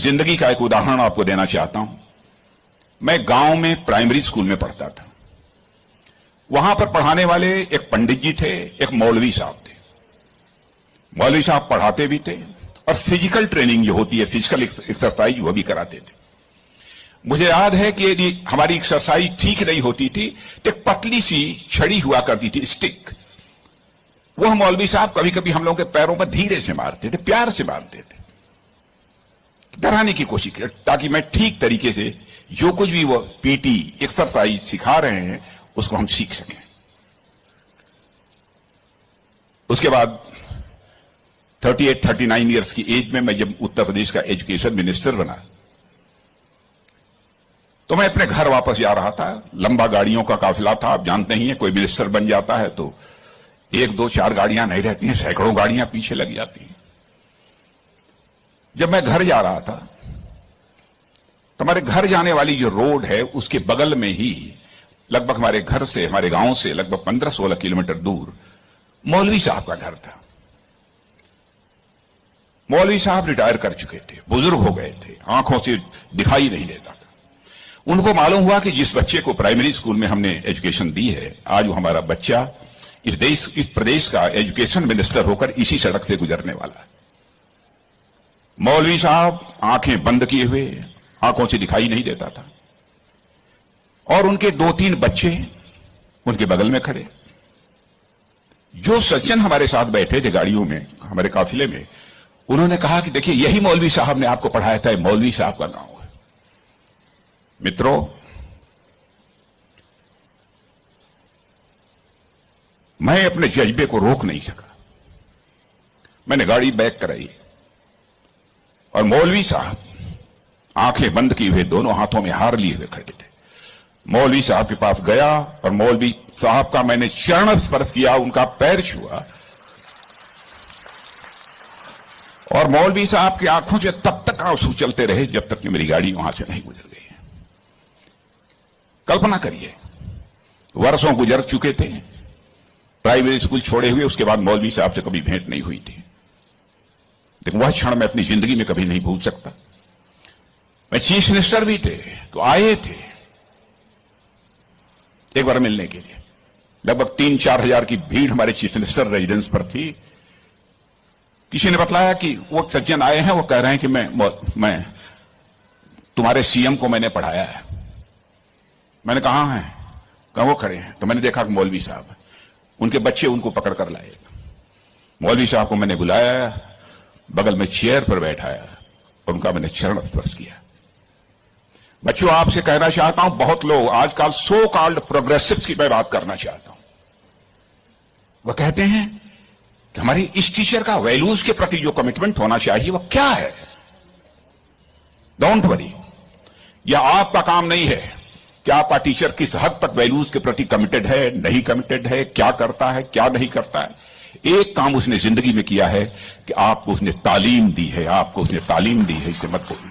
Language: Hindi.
जिंदगी का एक उदाहरण आपको देना चाहता हूं। मैं गांव में प्राइमरी स्कूल में पढ़ता था। वहां पर पढ़ाने वाले एक पंडित जी थे, एक मौलवी साहब थे। मौलवी साहब पढ़ाते भी थे और फिजिकल ट्रेनिंग जो होती है, फिजिकल एक्सरसाइज, वो भी कराते थे। मुझे याद है कि यदि हमारी एक्सरसाइज ठीक नहीं होती थी तो एक पतली सी छड़ी हुआ करती थी, स्टिक। वह मौलवी साहब कभी कभी हम लोगों के पैरों पर धीरे से मारते थे, प्यार से मारते थे, डराने की कोशिश की, ताकि मैं ठीक तरीके से जो कुछ भी वो पीटी एक्सरसाइज सिखा रहे हैं उसको हम सीख सकें। उसके बाद 38-39 ईयर्स की एज में मैं जब उत्तर प्रदेश का एजुकेशन मिनिस्टर बना तो मैं अपने घर वापस जा रहा था। लंबा गाड़ियों का काफिला था, आप जानते ही हैं, कोई मिनिस्टर बन जाता है तो 1, 2, 4 गाड़ियां नहीं रहती हैं, सैकड़ों गाड़ियां पीछे लग जाती हैं। जब मैं घर जा रहा था तो हमारे घर जाने वाली जो रोड है उसके बगल में ही, लगभग हमारे घर से, हमारे गांव से लगभग 15-16 किलोमीटर दूर मौलवी साहब का घर था। मौलवी साहब रिटायर कर चुके थे, बुजुर्ग हो गए थे, आंखों से दिखाई नहीं देता था। उनको मालूम हुआ कि जिस बच्चे को प्राइमरी स्कूल में हमने एजुकेशन दी है, आज वो हमारा बच्चा इस प्रदेश का एजुकेशन मिनिस्टर होकर इसी सड़क से गुजरने वाला है। मौलवी साहब आंखें बंद किए हुए, आंखों से दिखाई नहीं देता था, और उनके 2-3 बच्चे उनके बगल में खड़े। जो सज्जन हमारे साथ बैठे थे गाड़ियों में, हमारे काफिले में, उन्होंने कहा कि देखिए, यही मौलवी साहब ने आपको पढ़ाया था, मौलवी साहब का गांव है। मित्रों, मैं अपने जज्बे को रोक नहीं सका। मैंने गाड़ी बैक कराई और मौलवी साहब आंखें बंद किए हुए, दोनों हाथों में हार लिए हुए खड़े थे। मौलवी साहब के पास गया और मौलवी साहब का मैंने चरण स्पर्श किया, उनका पैर छुआ, और मौलवी साहब की आंखों से तब तक आंसू चलते रहे जब तक कि मेरी गाड़ी वहां से नहीं गुजर गई। कल्पना करिए, वर्षों गुजर चुके थे, प्राइमरी स्कूल छोड़े हुए, उसके बाद मौलवी साहब से कभी भेंट नहीं हुई थी। लेकिन वह क्षण मैं अपनी जिंदगी में कभी नहीं भूल सकता। मैं चीफ मिनिस्टर भी थे तो आए थे एक बार मिलने के लिए। लगभग 3-4 हजार की भीड़ हमारे चीफ मिनिस्टर रेजिडेंस पर थी। किसी ने बतलाया कि वो सज्जन आए हैं, वो कह रहे हैं कि मैं तुम्हारे सीएम को मैंने पढ़ाया है। मैंने कहा है, कहा वो खड़े हैं, तो मैंने देखा कि मौलवी साहब, उनके बच्चे उनको पकड़ कर लाए। मौलवी साहब को मैंने बुलाया, बगल में चेयर पर बैठाया और उनका मैंने चरण स्पर्श किया। बच्चों, आपसे कहना चाहता हूं, बहुत लोग आजकल सो कॉल्ड प्रोग्रेसिव्स की मैं बात करना चाहता हूं। वह कहते हैं कि हमारी इस टीचर का वैल्यूज के प्रति जो कमिटमेंट होना चाहिए वह क्या है। डोंट वरी, यह आपका काम नहीं है कि आपका टीचर किस हद तक वैल्यूज के प्रति कमिटेड है, नहीं कमिटेड है, क्या करता है, क्या नहीं करता है। एक काम उसने जिंदगी में किया है कि आपको उसने तालीम दी है, आपको उसने तालीम दी है, इसे मत भूलिए।